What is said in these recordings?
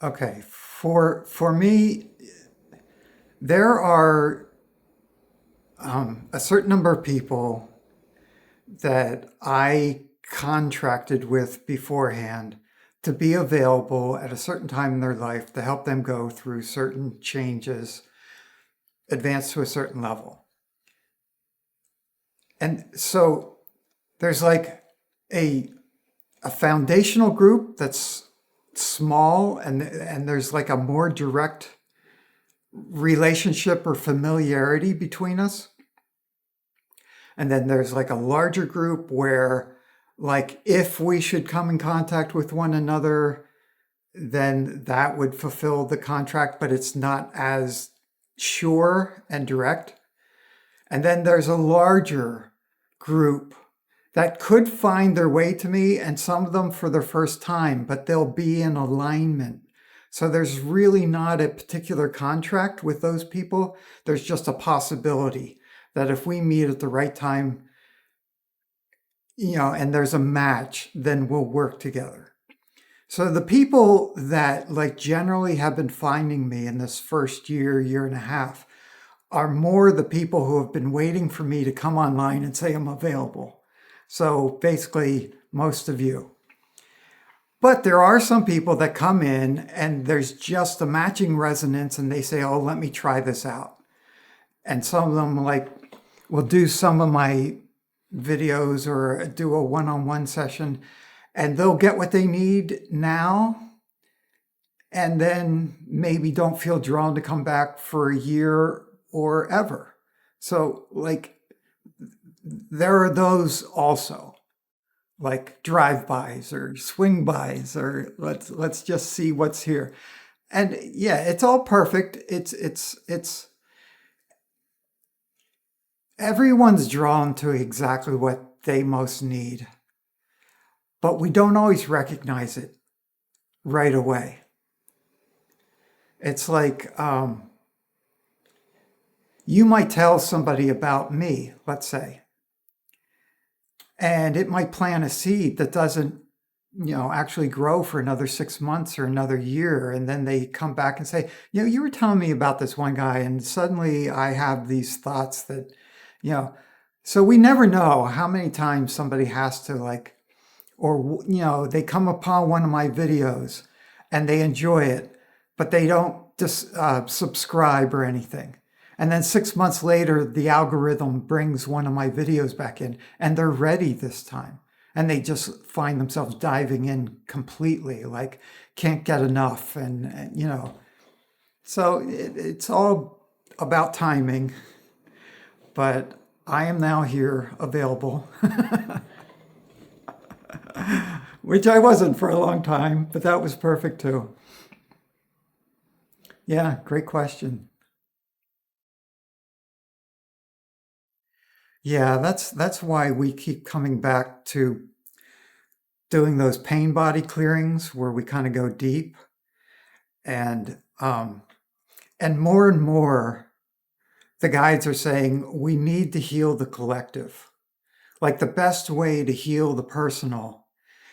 Okay, for me, there are a certain number of people that I contracted with beforehand to be available at a certain time in their life to help them go through certain changes, advance to a certain level. And so there's like a a foundational group that's small, and there's like a more direct relationship or familiarity between us. And then there's like a larger group where, like, if we should come in contact with one another, then that would fulfill the contract, but it's not as sure and direct. And then there's a larger group that could find their way to me, and some of them for the first time, but they'll be in alignment. So there's really not a particular contract with those people. There's just a possibility that if we meet at the right time, and there's a match, then we'll work together. So the people that like generally have been finding me in this first year and a half, are more the people who have been waiting for me to come online and say I'm available. So basically, most of you. But there are some people that come in and there's just a matching resonance and they say, oh, let me try this out. And some of them will do some of my videos or do a one-on-one session, and they'll get what they need now and then maybe don't feel drawn to come back for a year or ever. So there are those also, like drive-bys or swing-bys, or let's just see what's here. And yeah, it's all perfect. It's everyone's drawn to exactly what they most need, but we don't always recognize it right away. It's like you might tell somebody about me, let's say, and it might plant a seed that doesn't, actually grow for another 6 months or another year. And then they come back and say, you were telling me about this one guy, and suddenly I have these thoughts that, so we never know how many times somebody has to or, they come upon one of my videos and they enjoy it, but they don't just subscribe or anything. And then 6 months later, the algorithm brings one of my videos back in and they're ready this time. And they just find themselves diving in completely, like can't get enough. And so it's all about timing. But I am now here available, which I wasn't for a long time, but that was perfect too. Yeah, great question. Yeah, that's why we keep coming back to doing those pain body clearings where we kind of go deep, and and more the guides are saying we need to heal the collective. Like the best way to heal the personal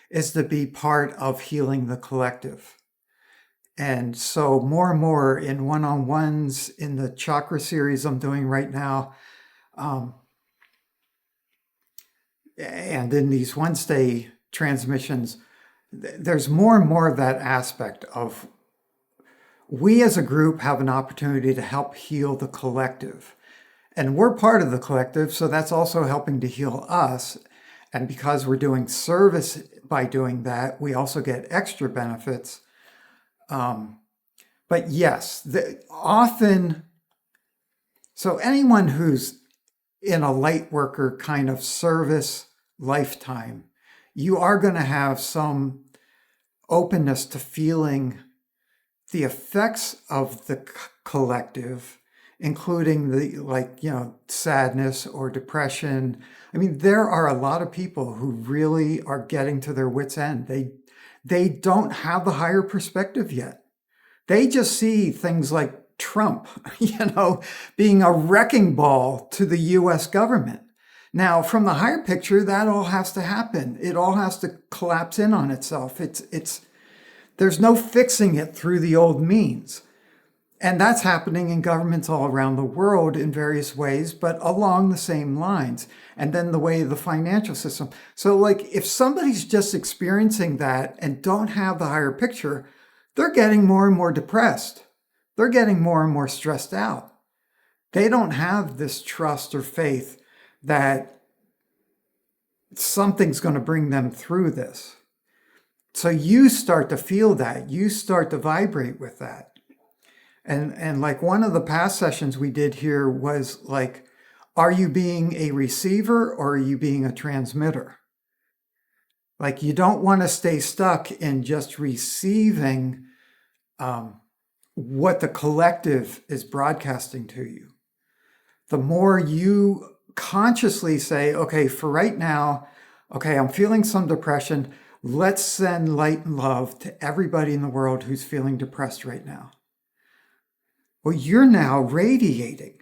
is to be part of healing the collective. And so more and more in one-on-ones in the chakra series I'm doing right now, um, and in these Wednesday transmissions, there's more and more of that aspect of we as a group have an opportunity to help heal the collective. And we're part of the collective, so that's also helping to heal us. And because we're doing service by doing that, we also get extra benefits. But yes, often, so anyone who's in a light worker kind of service lifetime, you are going to have some openness to feeling the effects of the collective, including the sadness or depression. I mean, there are a lot of people who really are getting to their wits' end. They don't have the higher perspective yet. They just see things like Trump, being a wrecking ball to the US government. Now, from the higher picture, that all has to happen. It all has to collapse in on itself. There's no fixing it through the old means. And that's happening in governments all around the world in various ways, but along the same lines. And then the way of the financial system. So like if somebody's just experiencing that and don't have the higher picture, they're getting more and more depressed. They're getting more and more stressed out. They don't have this trust or faith that something's going to bring them through this. So you start to feel that. You start to vibrate with that. And like one of the past sessions we did here was like, are you being a receiver or are you being a transmitter? Like you don't want to stay stuck in just receiving what the collective is broadcasting to you. The more you consciously say, okay, for right now, okay, I'm feeling some depression. Let's send light and love to everybody in the world who's feeling depressed right now. Well, you're now radiating.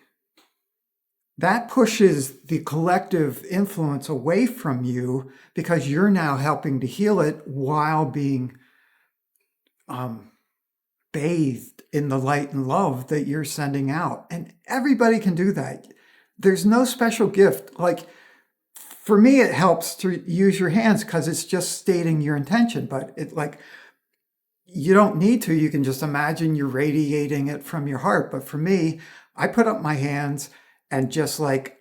That pushes the collective influence away from you because you're now helping to heal it while being bathed in the light and love that you're sending out. And everybody can do that. There's no special gift. Like for me, it helps to use your hands because it's just stating your intention, but it like, you don't need to. You can just imagine you're radiating it from your heart. But for me, I put up my hands and just like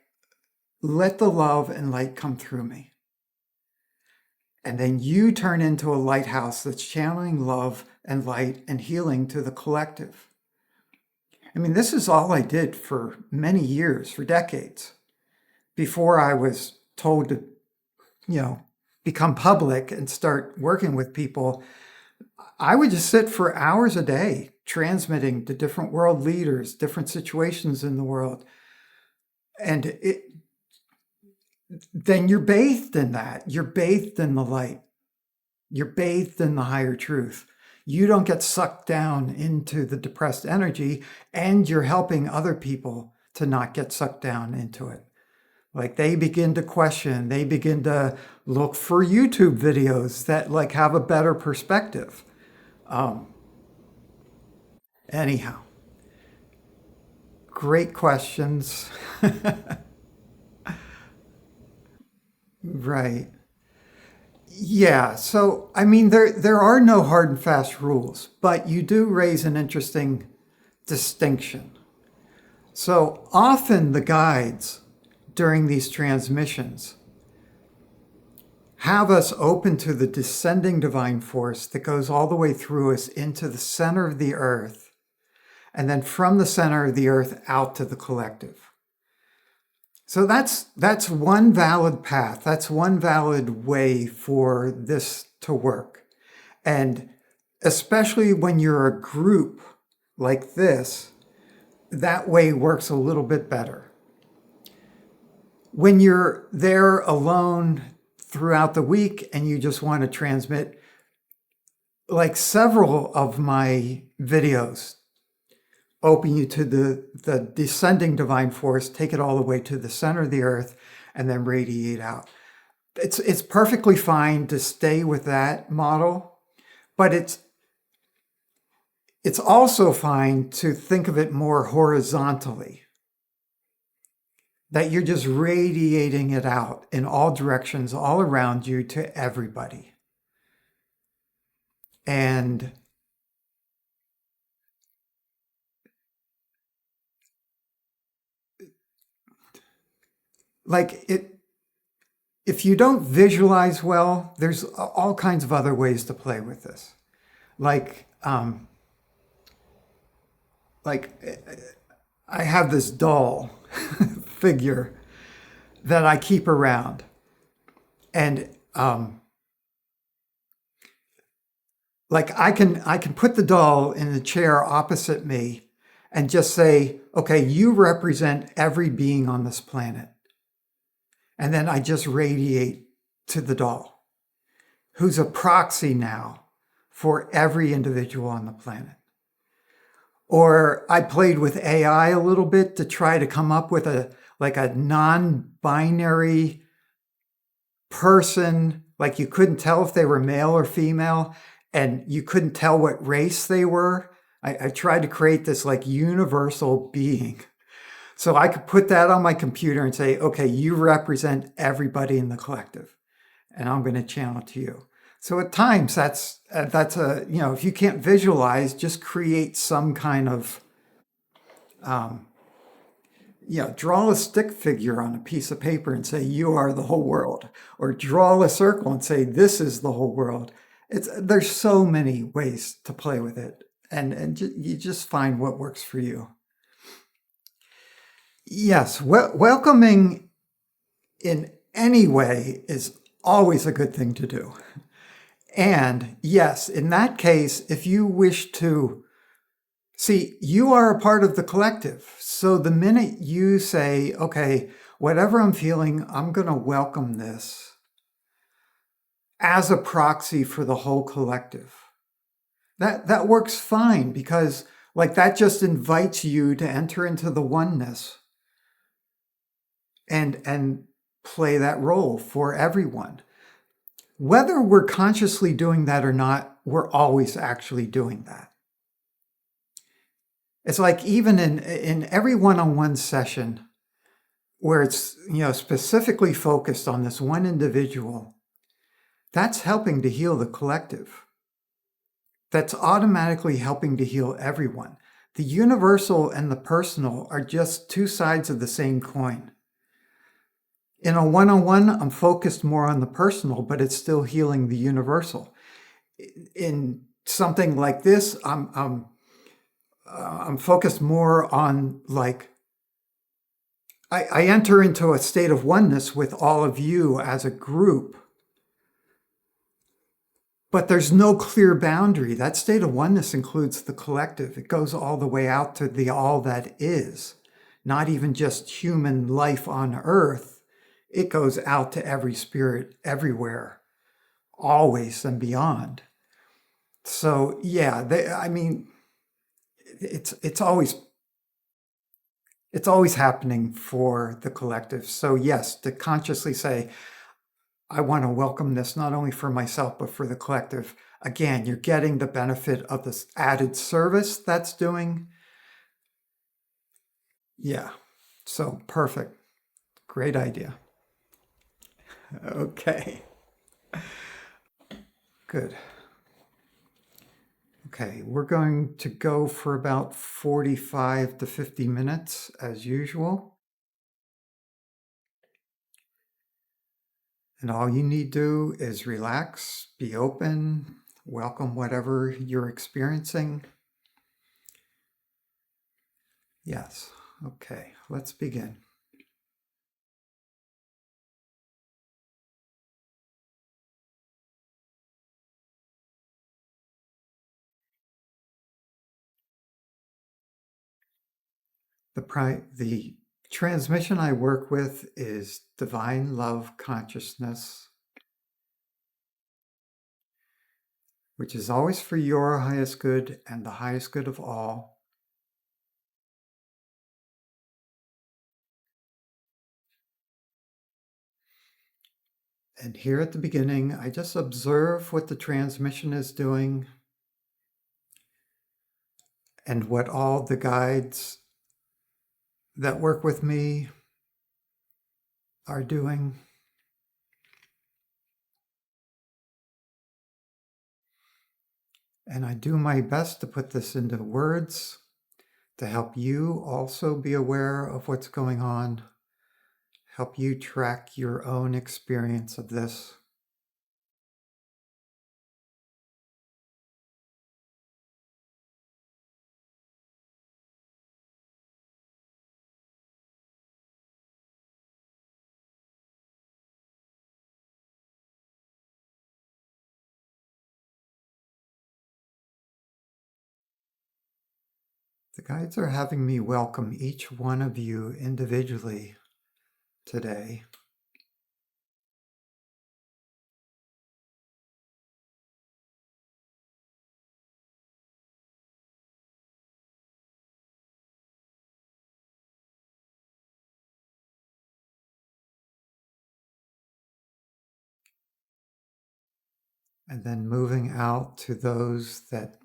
let the love and light come through me. And then you turn into a lighthouse that's channeling love and light and healing to the collective. I mean, this is all I did for many years, for decades, before I was told to, become public and start working with people. I would just sit for hours a day transmitting to different world leaders, different situations in the world. And then you're bathed in that. You're bathed in the light. You're bathed in the higher truth. You don't get sucked down into the depressed energy, and you're helping other people to not get sucked down into it. Like they begin to question, they begin to look for YouTube videos that like have a better perspective. Anyhow, great questions. Right. Yeah. So, I mean, there are no hard and fast rules, but you do raise an interesting distinction. So often the guides during these transmissions have us open to the descending divine force that goes all the way through us into the center of the earth, and then from the center of the earth out to the collective. So that's one valid path. That's one valid way for this to work. And especially when you're a group like this, that way works a little bit better. When you're there alone throughout the week and you just want to transmit, like several of my videos open you to the descending divine force, take it all the way to the center of the earth, and then radiate out. It's perfectly fine to stay with that model, but it's also fine to think of it more horizontally, that you're just radiating it out in all directions, all around you to everybody. And like if you don't visualize well, there's all kinds of other ways to play with this. Like I have this doll figure that I keep around, and like I can put the doll in the chair opposite me and just say, okay, you represent every being on this planet. And then I just radiate to the doll, who's a proxy now for every individual on the planet. Or I played with AI a little bit to try to come up with a non-binary person, like you couldn't tell if they were male or female. and you couldn't tell what race they were. I tried to create this like universal being. So I could put that on my computer and say, okay, you represent everybody in the collective, and I'm going to channel to you. So at times that's a, if you can't visualize, just create some kind of, draw a stick figure on a piece of paper and say, you are the whole world, or draw a circle and say, this is the whole world. There's so many ways to play with it, and you just find what works for you. Yes, welcoming in any way is always a good thing to do. And yes, in that case, if you wish to see, you are a part of the collective. So the minute you say, okay, whatever I'm feeling, I'm going to welcome this as a proxy for the whole collective. That works fine, because like that just invites you to enter into the oneness and play that role for everyone. Whether we're consciously doing that or not, we're always actually doing that. It's like even in every one-on-one session where it's, specifically focused on this one individual, that's helping to heal the collective. That's automatically helping to heal everyone. The universal and the personal are just two sides of the same coin. In a one-on-one, I'm focused more on the personal, but it's still healing the universal. In something like this, I'm focused more on like, I enter into a state of oneness with all of you as a group, but there's no clear boundary. That state of oneness includes the collective. It goes all the way out to the all that is, not even just human life on earth. It goes out to every spirit everywhere, always and beyond. So yeah, it's always happening for the collective. So yes, to consciously say, I want to welcome this not only for myself, but for the collective. Again, you're getting the benefit of this added service that's doing. Yeah. So perfect. Great idea. Okay. Good. Okay, we're going to go for about 45 to 50 minutes as usual. And all you need to do is relax, be open, welcome whatever you're experiencing. Yes. Okay, let's begin. The transmission I work with is divine love consciousness, which is always for your highest good and the highest good of all. And here at the beginning, I just observe what the transmission is doing and what all the guides that work with me are doing. And I do my best to put this into words to help you also be aware of what's going on, help you track your own experience of this. The guides are having me welcome each one of you individually today. And then moving out to those that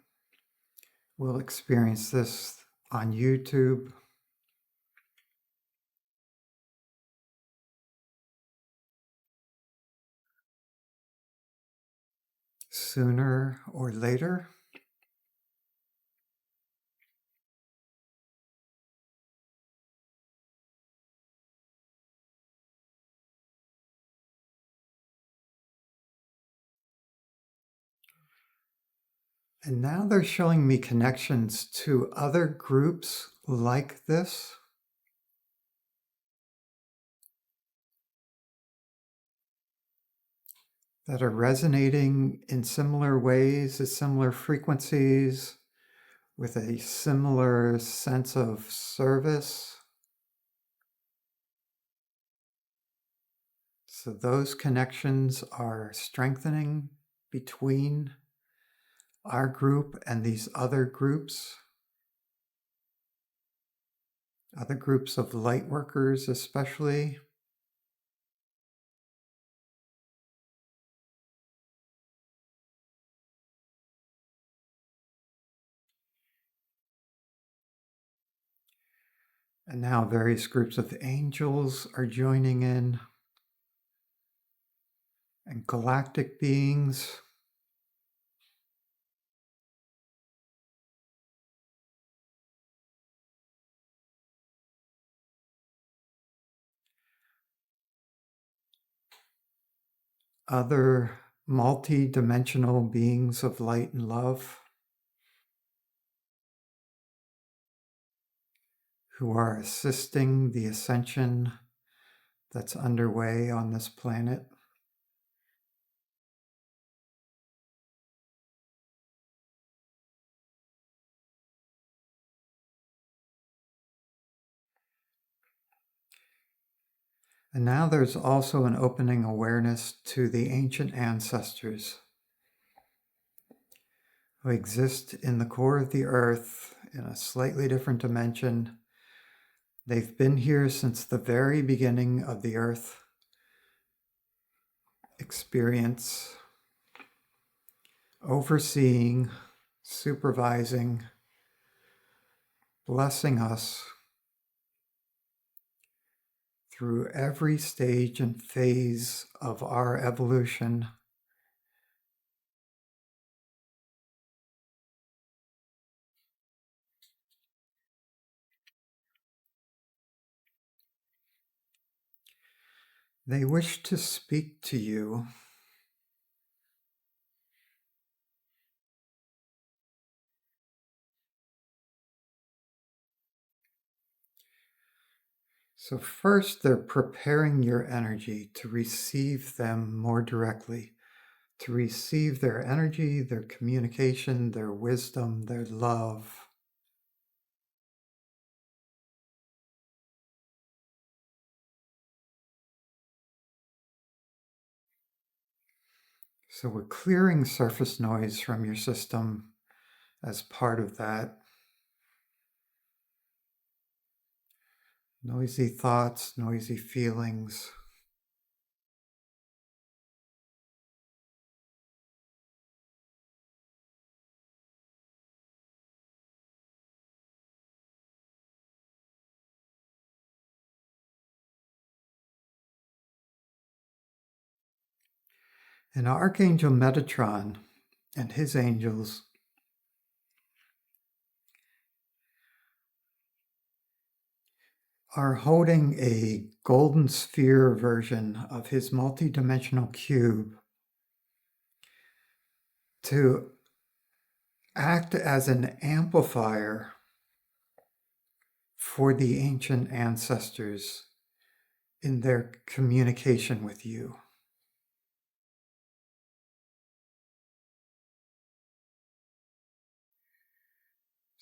will experience this on YouTube. Sooner or later. And now they're showing me connections to other groups like this. That are resonating in similar ways, at similar frequencies, with a similar sense of service. So those connections are strengthening between our group and these other groups of light workers especially. And now various groups of angels are joining in, and galactic beings. Other multi-dimensional beings of light and love who are assisting the ascension that's underway on this planet. And now there's also an opening awareness to the ancient ancestors who exist in the core of the earth in a slightly different dimension. They've been here since the very beginning of the earth experience, overseeing, supervising, blessing us through every stage and phase of our evolution. They wish to speak to you. So first, they're preparing your energy to receive them more directly, to receive their energy, their communication, their wisdom, their love. So we're clearing surface noise from your system as part of that. Noisy thoughts, noisy feelings. And Archangel Metatron and his angels are holding a golden sphere version of his multidimensional cube to act as an amplifier for the ancient ancestors in their communication with you.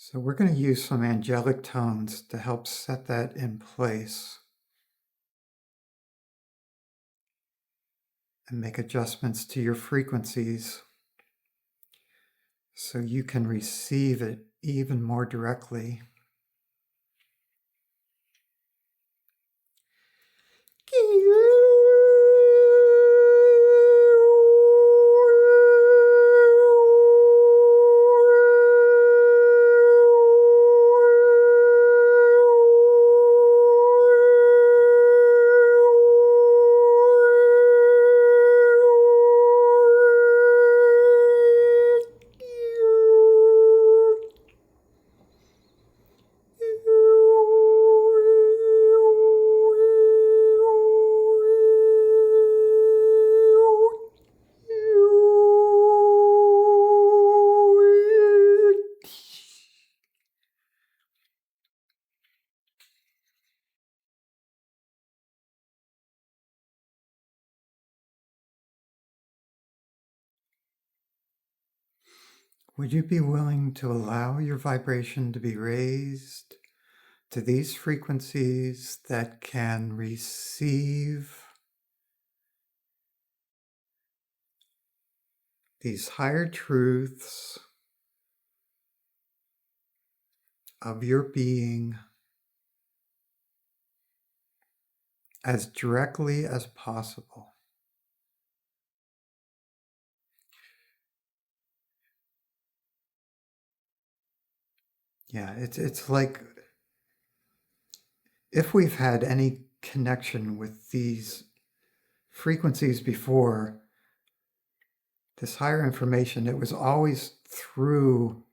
So we're going to use some angelic tones to help set that in place and make adjustments to your frequencies so you can receive it even more directly. would you be willing to allow your vibration to be raised to these frequencies that can receive these higher truths of your being as directly as possible? Yeah, it's like if we've had any connection with these frequencies before, this higher information, it was always through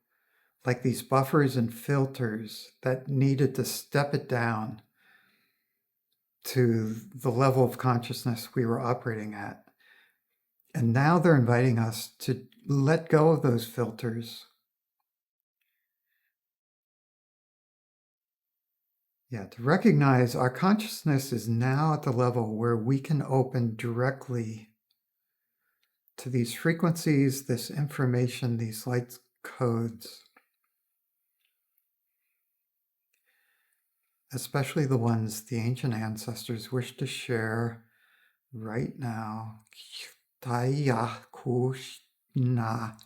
like these buffers and filters that needed to step it down to the level of consciousness we were operating at. And now they're inviting us to let go of those filters. Yeah, to recognize our consciousness is now at the level where we can open directly to these frequencies, this information, these light codes, especially the ones the ancient ancestors wish to share right now. Taya kushna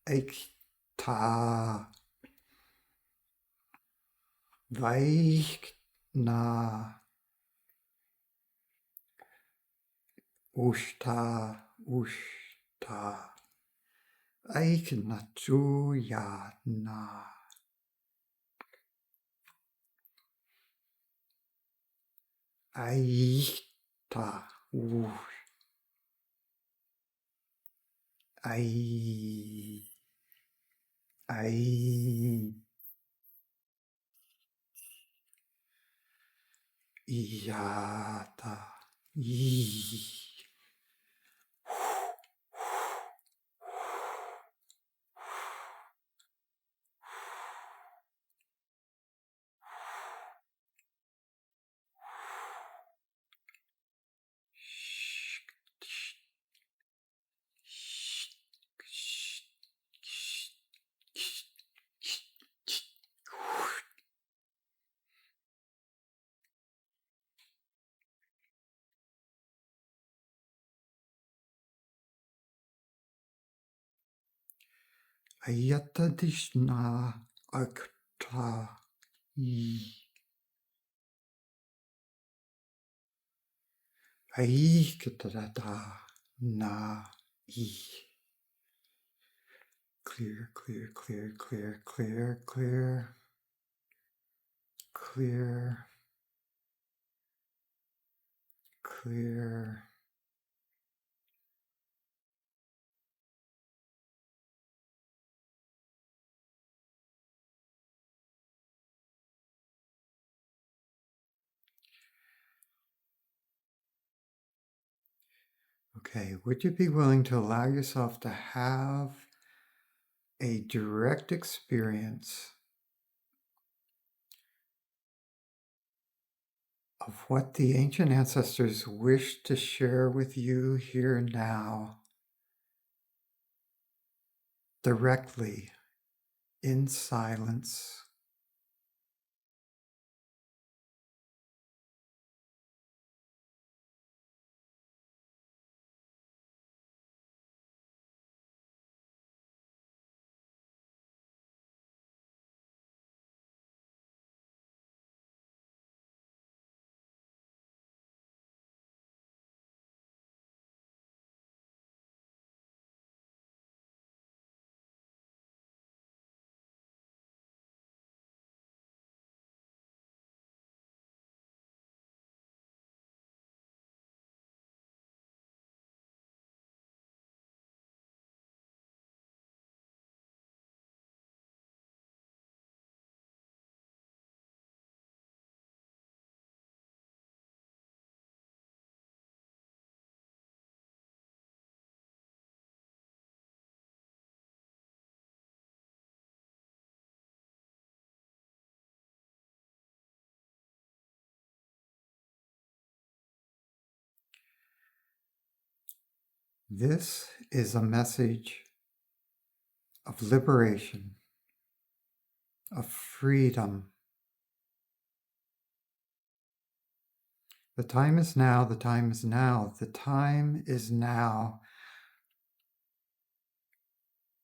ekta vaikna ushta ushta aikna tuyana aikta ai ai iata i. Ayatadishna akta I. Aikatata na I. Clear, clear, clear, clear, clear, clear, clear, clear. Okay, would you be willing to allow yourself to have a direct experience of what the ancient ancestors wish to share with you here now, directly, in silence? This is a message of liberation, of freedom. The time is now, the time is now, the time is now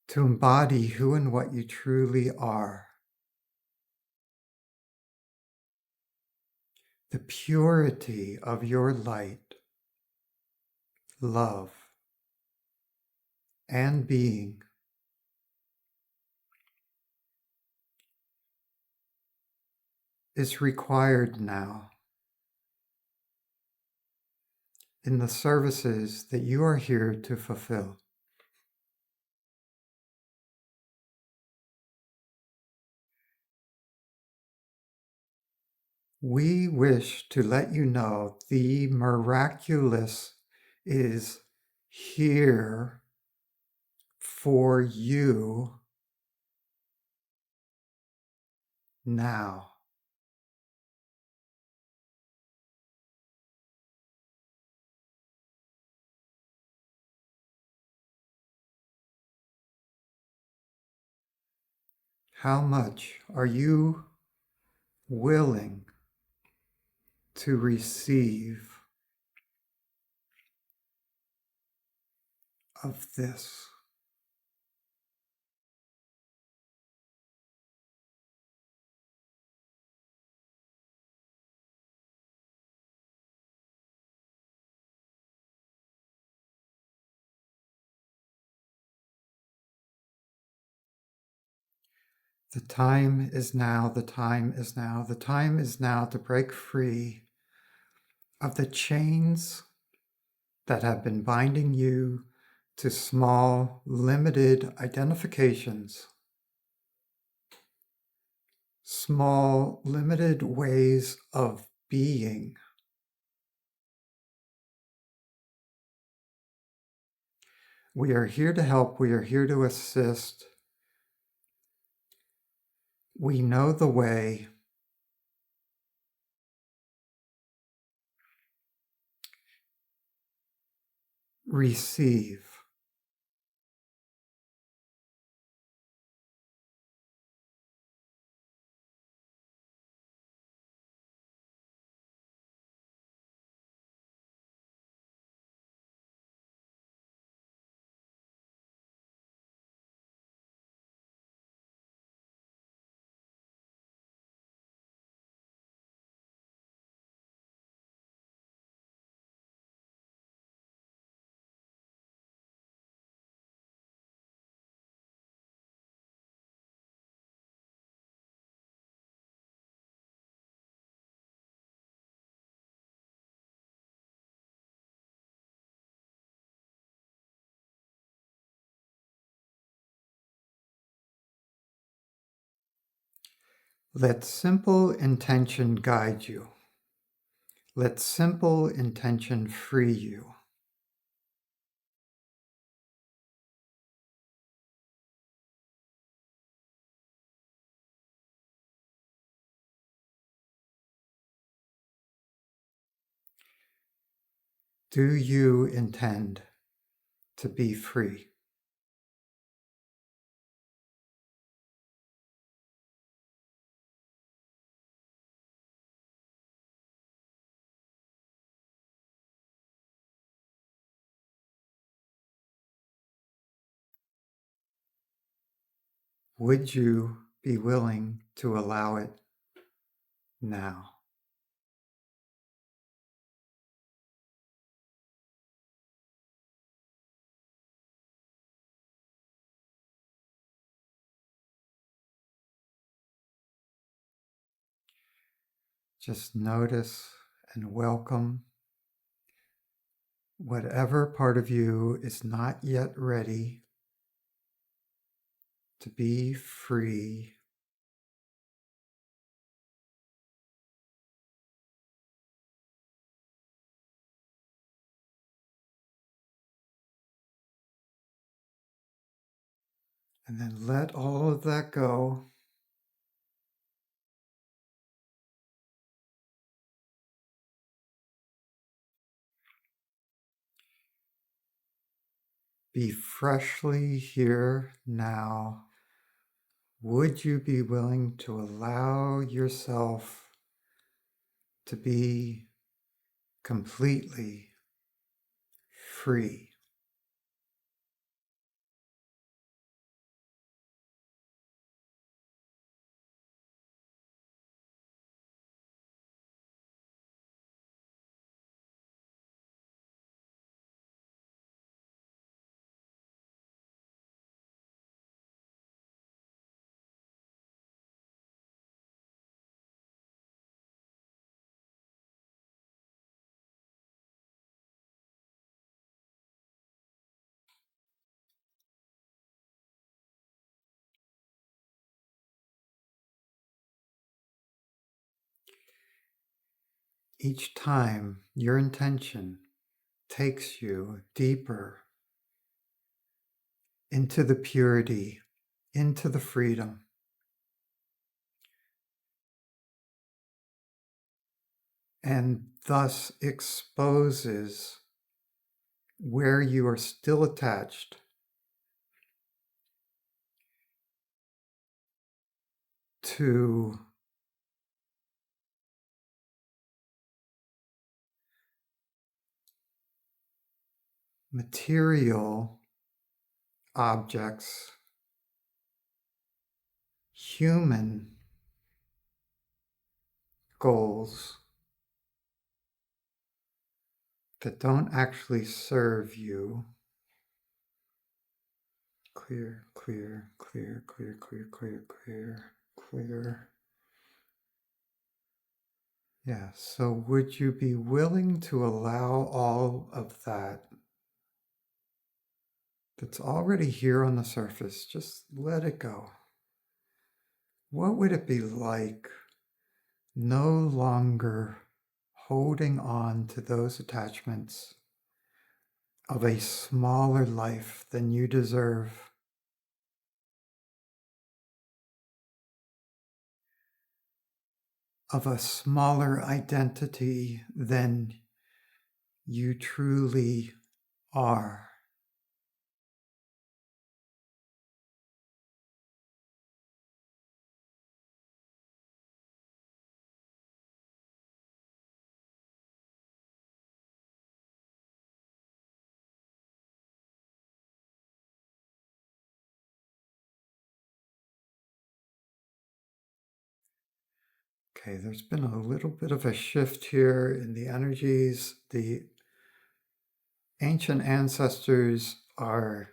to embody who and what you truly are. The purity of your light, love, and being is required now in the services that you are here to fulfill. We wish to let you know the miraculous is here for you now. How much are you willing to receive of this? The time is now, the time is now, the time is now to break free of the chains that have been binding you to small, limited identifications, small, limited ways of being. We are here to help. We are here to assist. We know the way. Receive. Let simple intention guide you. Let simple intention free you. Do you intend to be free? Would you be willing to allow it now? Just notice and welcome whatever part of you is not yet ready to be free. And then let all of that go. be freshly here now, would you be willing to allow yourself to be completely free? Each time your intention takes you deeper into the purity, into the freedom, and thus exposes where you are still attached to material objects, human goals that don't actually serve you. Clear, clear, clear, clear, clear, clear, clear, clear. Yeah, so would you be willing to allow all of that that's already here on the surface, just let it go? What would it be like no longer holding on to those attachments of a smaller life than you deserve, of a smaller identity than you truly are? Okay, there's been a little bit of a shift here in the energies. The ancient ancestors are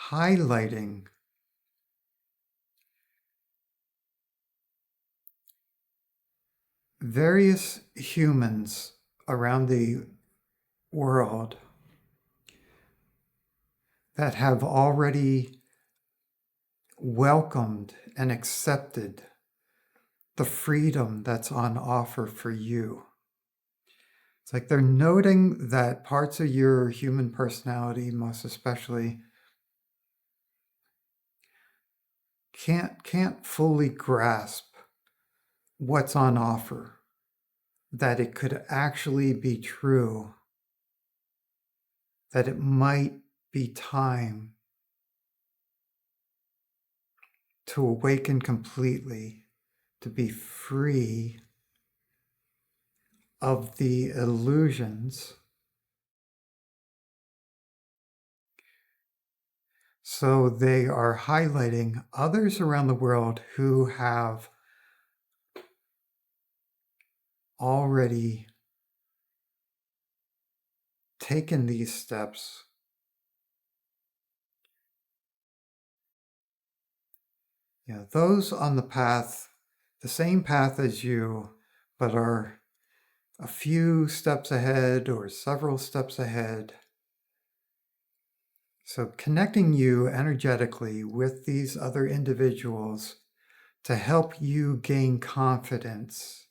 highlighting various humans around the world that have already welcomed and accepted the freedom that's on offer for you. It's like they're noting that parts of your human personality, most especially, can't fully grasp what's on offer, that it could actually be true, that it might be time to awaken completely, to be free of the illusions. So they are highlighting others around the world who have already taken these steps. Yeah, those on the path, the same path as you, but are a few steps ahead or several steps ahead. So connecting you energetically with these other individuals to help you gain confidence,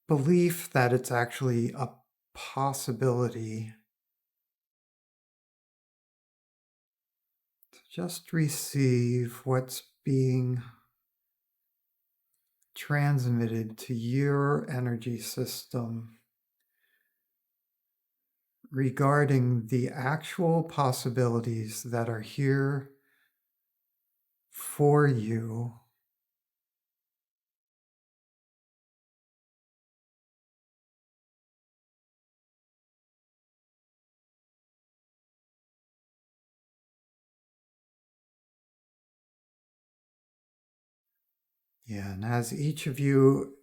belief that it's actually a possibility to just receive what's being transmitted to your energy system regarding the actual possibilities that are here for you. Yeah, and as each of you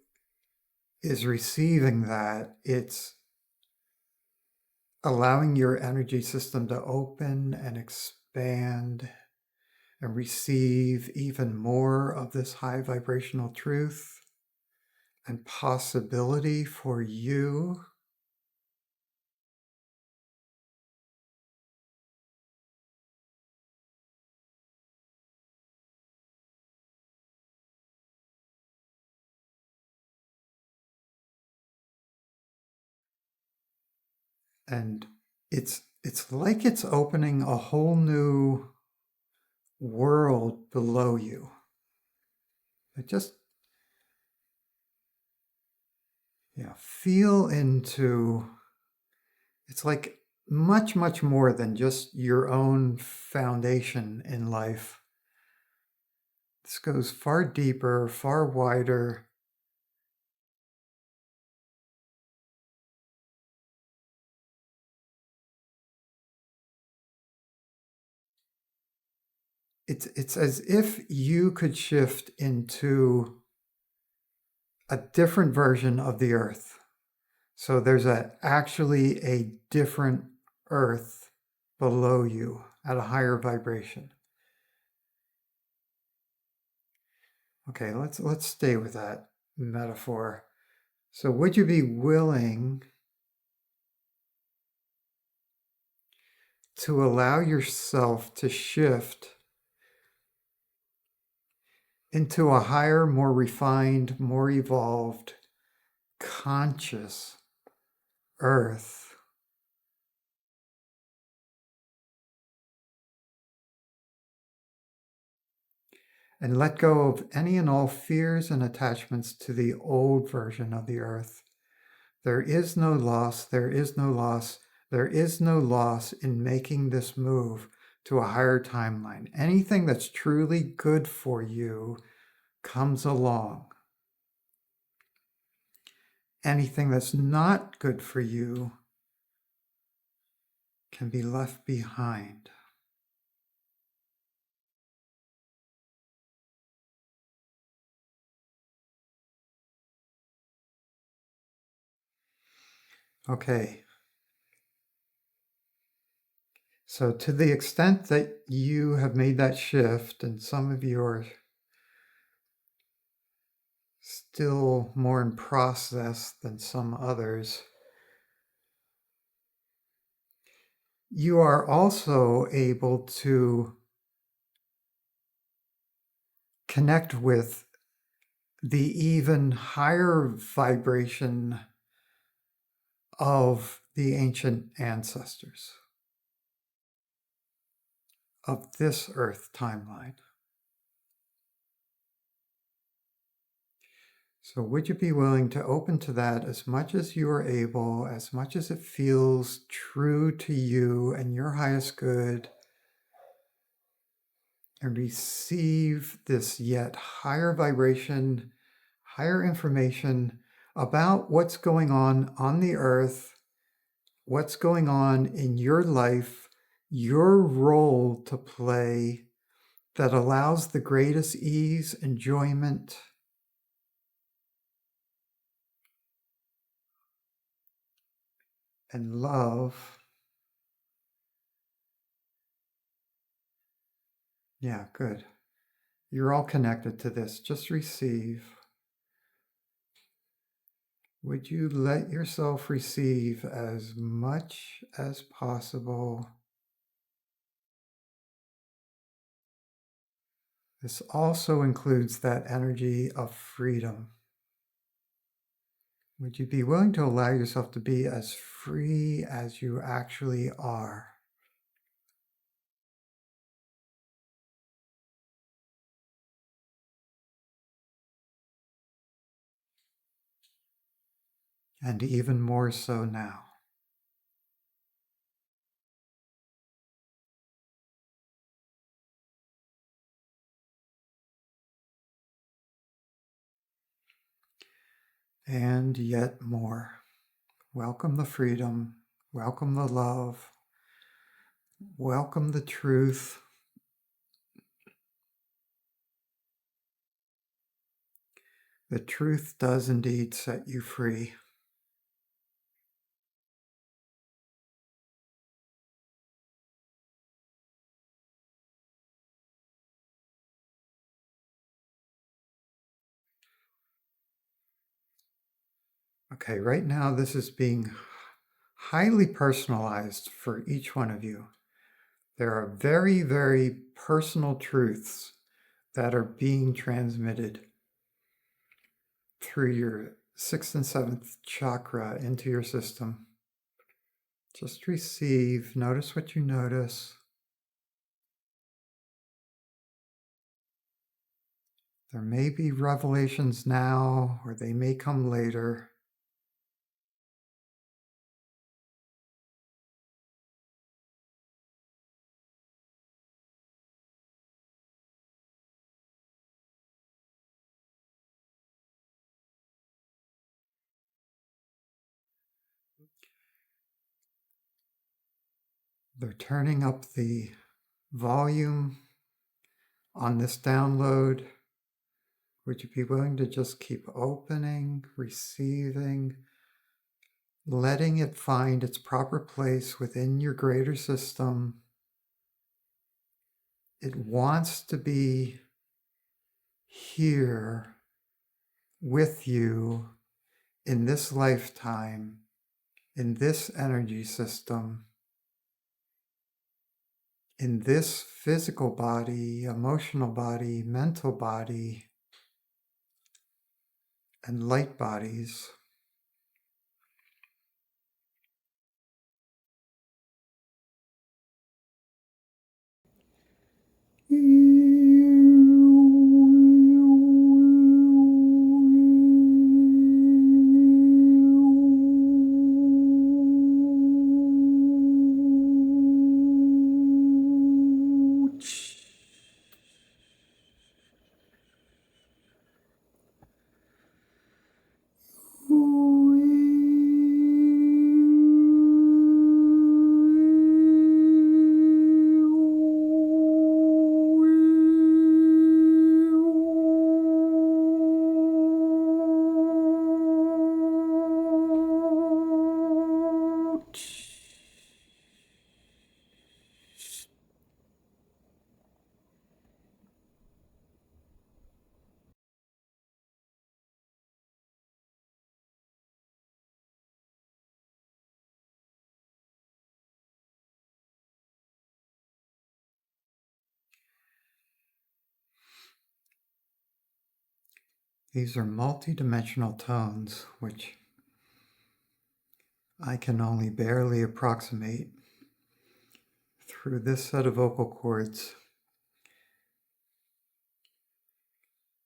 is receiving that, it's allowing your energy system to open and expand and receive even more of this high vibrational truth and possibility for you. And it's like it's opening a whole new world below you. It just feel into, it's like much, much more than just your own foundation in life. This goes far deeper, far wider. It's as if you could shift into a different version of the earth. So there's actually a different earth below you at a higher vibration. Okay, let's stay with that metaphor. So would you be willing to allow yourself to shift into a higher, more refined, more evolved, conscious earth? And let go of any and all fears and attachments to the old version of the earth. There is no loss, there is no loss, there is no loss in making this move to a higher timeline. Anything that's truly good for you comes along. Anything that's not good for you can be left behind. Okay. So to the extent that you have made that shift, and some of you are still more in process than some others, you are also able to connect with the even higher vibration of the ancient ancestors of this earth timeline. So would you be willing to open to that as much as you are able, as much as it feels true to you and your highest good, and receive this yet higher vibration, higher information about what's going on the earth, what's going on in your life, your role to play that allows the greatest ease, enjoyment, and love. Yeah, good. You're all connected to this. Just receive. Would you let yourself receive as much as possible? This also includes that energy of freedom. Would you be willing to allow yourself to be as free as you actually are? And even more so now. and yet more. Welcome the freedom, welcome the love, welcome the truth. The truth does indeed set you free. Okay, right now this is being highly personalized for each one of you. There are very, very personal truths that are being transmitted through your 6th and 7th chakra into your system. Just receive, notice what you notice. There may be revelations now, or they may come later. They're turning up the volume on this download. Would you be willing to just keep opening, receiving, letting it find its proper place within your greater system? It wants to be here with you in this lifetime, in this energy system, in this physical body, emotional body, mental body, and light bodies. These are multidimensional tones, which I can only barely approximate through this set of vocal cords.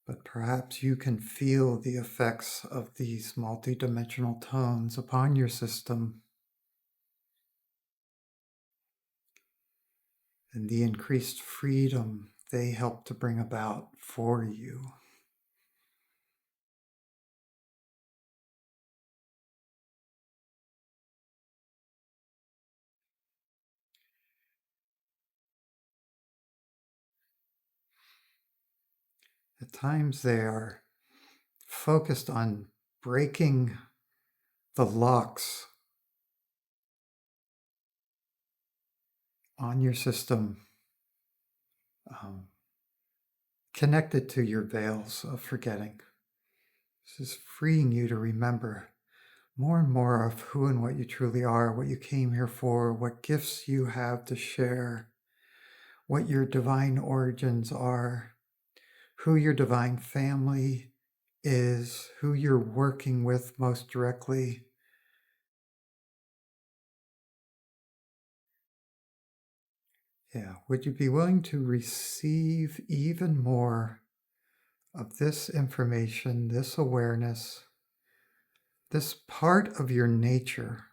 But perhaps you can feel the effects of these multidimensional tones upon your system and the increased freedom they help to bring about for you. At times they are focused on breaking the locks on your system, connected to your veils of forgetting. This is freeing you to remember more and more of who and what you truly are, what you came here for, what gifts you have to share, what your divine origins are, who your divine family is, who you're working with most directly. Yeah, would you be willing to receive even more of this information, this awareness, this part of your nature?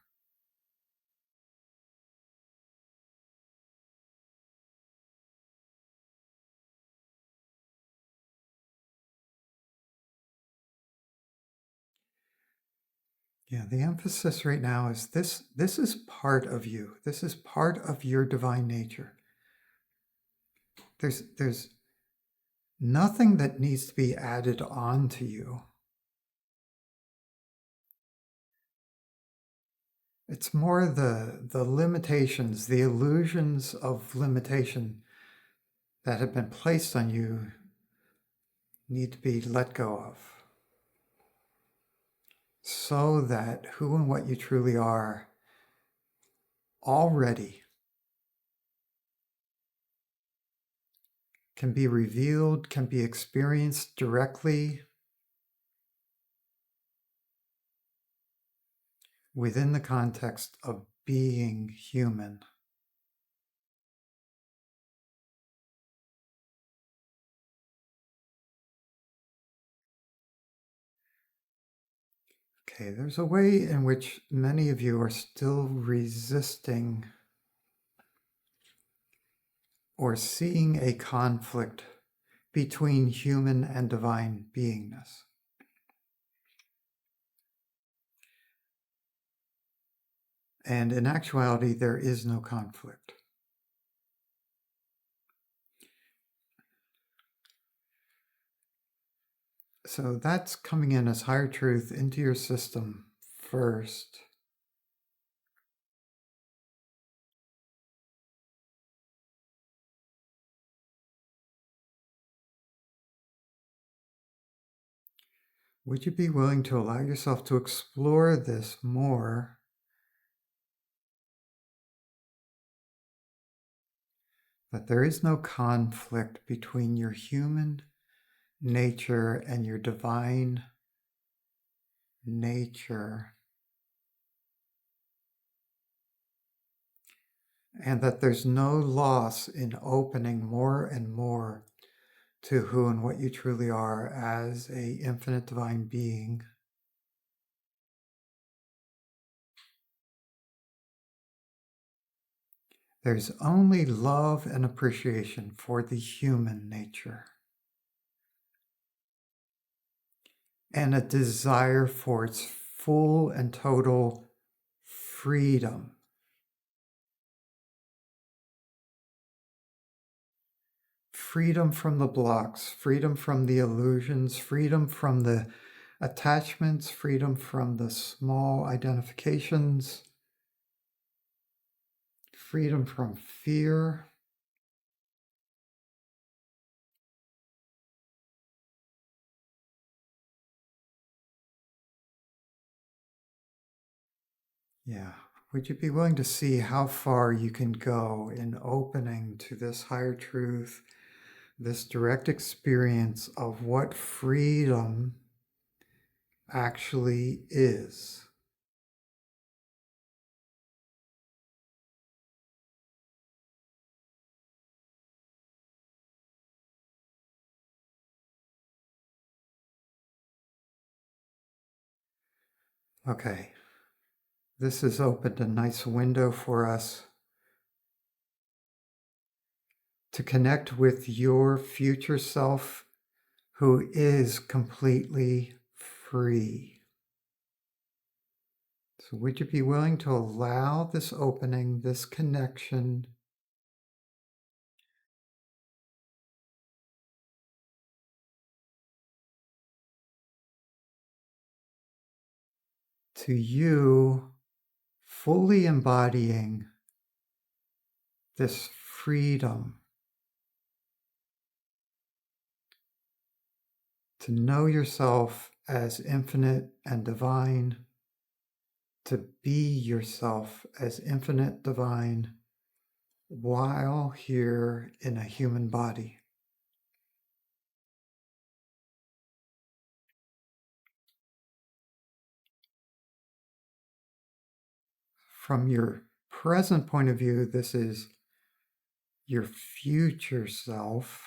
Yeah, the emphasis right now is this is part of you. This is part of your divine nature. There's nothing that needs to be added on to you. It's more the limitations, the illusions of limitation that have been placed on you need to be let go of, so that who and what you truly are already can be revealed, can be experienced directly within the context of being human. Okay, there's a way in which many of you are still resisting or seeing a conflict between human and divine beingness. And in actuality, there is no conflict. So that's coming in as higher truth into your system first. Would you be willing to allow yourself to explore this more? That there is no conflict between your human nature and your divine nature. And that there's no loss in opening more and more to who and what you truly are as an infinite divine being. There's only love and appreciation for the human nature, and a desire for its full and total freedom. Freedom from the blocks, freedom from the illusions, freedom from the attachments, freedom from the small identifications, freedom from fear. Yeah. Would you be willing to see how far you can go in opening to this higher truth, this direct experience of what freedom actually is? Okay. This has opened a nice window for us to connect with your future self who is completely free. So would you be willing to allow this opening, this connection to you fully embodying this freedom to know yourself as infinite and divine, to be yourself as infinite divine while here in a human body? From your present point of view, this is your future self.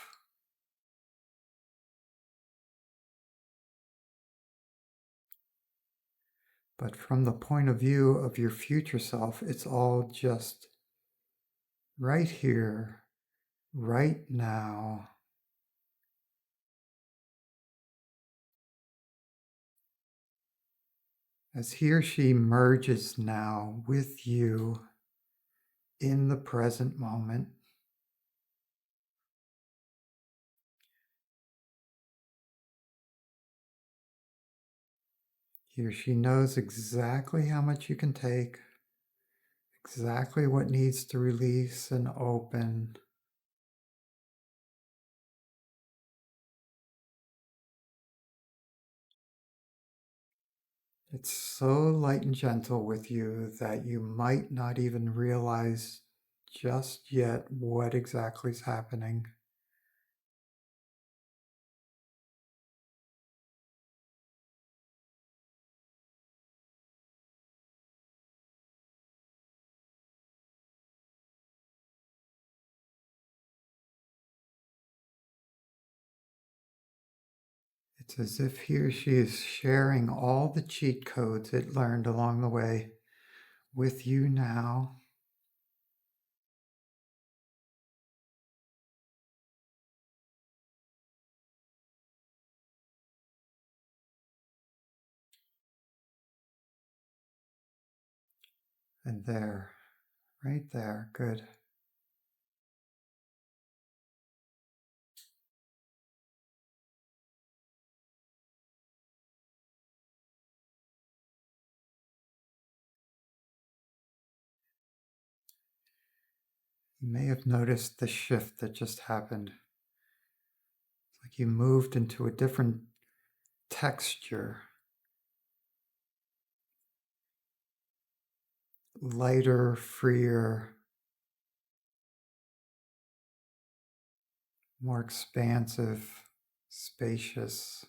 But from the point of view of your future self, it's all just right here, right now. as he or she merges now with you in the present moment. He or she knows exactly how much you can take, exactly what needs to release and open. It's so light and gentle with you that you might not even realize just yet what exactly is happening. It's as if he or she is sharing all the cheat codes it learned along the way with you now. And there, right there, good. You may have noticed the shift that just happened. It's like you moved into a different texture, lighter, freer, more expansive, spacious.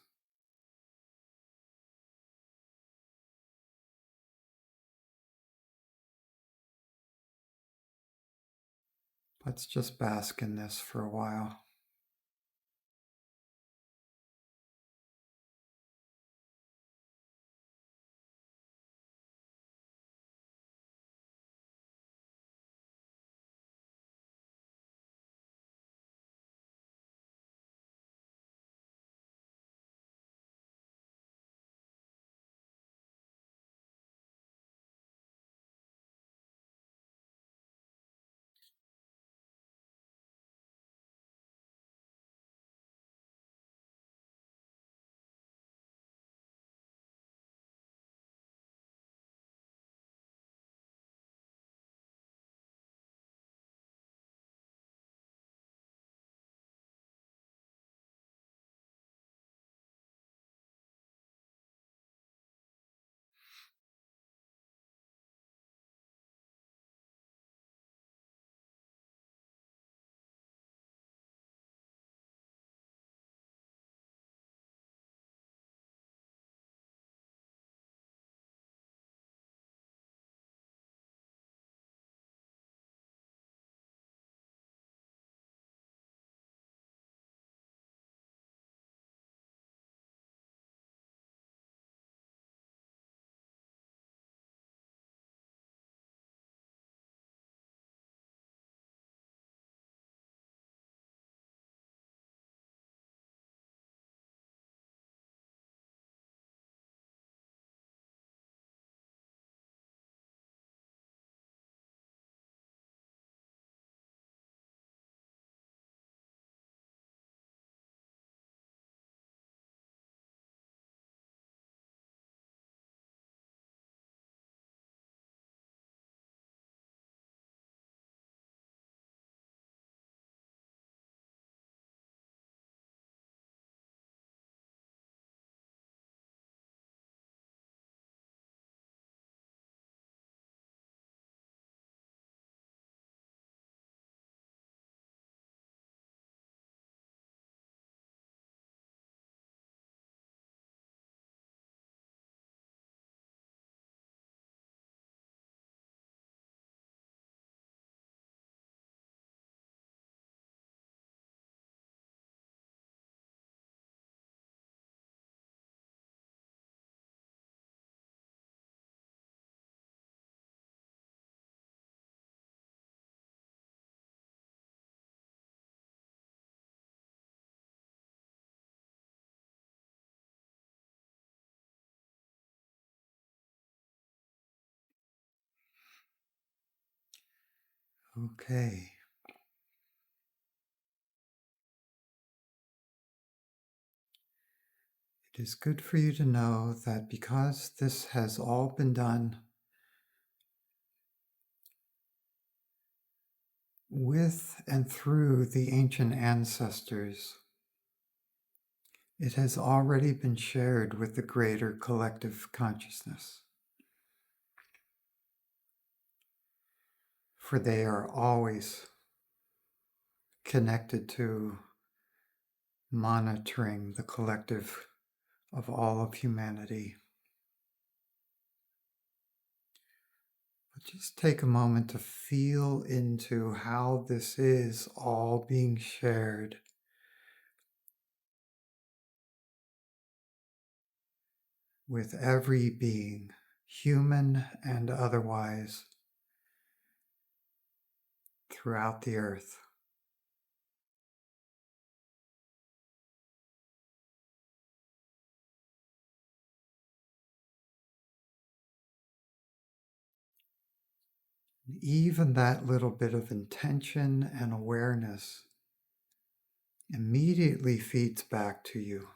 Let's just bask in this for a while. Okay. It is good for you to know that because this has all been done with and through the ancient ancestors, it has already been shared with the greater collective consciousness. For they are always connected to monitoring the collective of all of humanity. But just take a moment to feel into how this is all being shared with every being, human and otherwise, throughout the earth. Even that little bit of intention and awareness immediately feeds back to you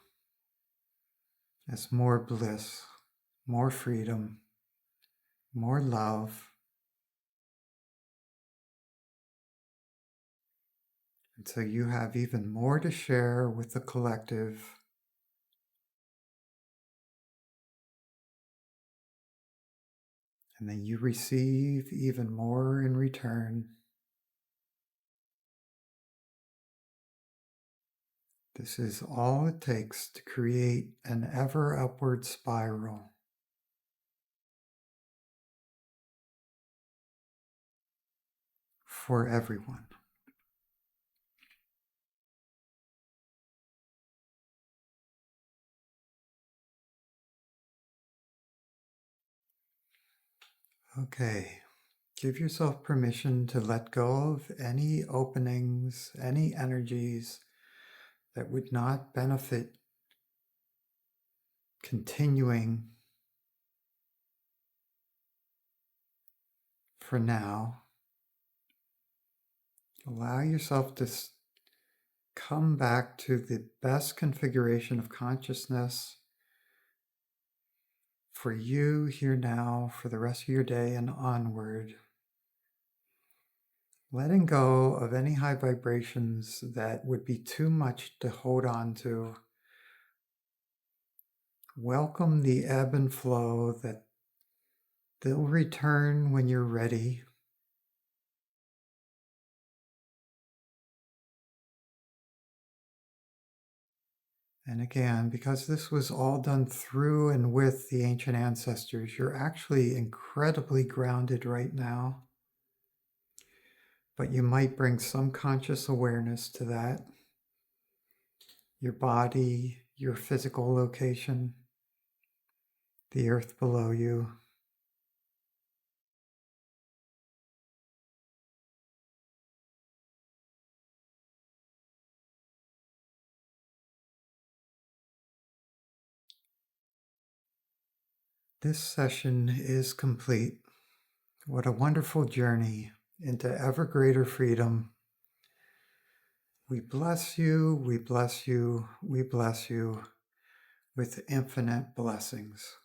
as more bliss, more freedom, more love. And so you have even more to share with the collective. And then you receive even more in return. This is all it takes to create an ever upward spiral. For everyone. Okay, give yourself permission to let go of any openings, any energies that would not benefit continuing for now. Allow yourself to come back to the best configuration of consciousness for you here now, for the rest of your day and onward. Letting go of any high vibrations that would be too much to hold on to. Welcome the ebb and flow that they'll return when you're ready. And again, because this was all done through and with the ancient ancestors, you're actually incredibly grounded right now. But you might bring some conscious awareness to that. Your body, your physical location, the earth below you. This session is complete. What a wonderful journey into ever greater freedom. We bless you, we bless you, we bless you with infinite blessings.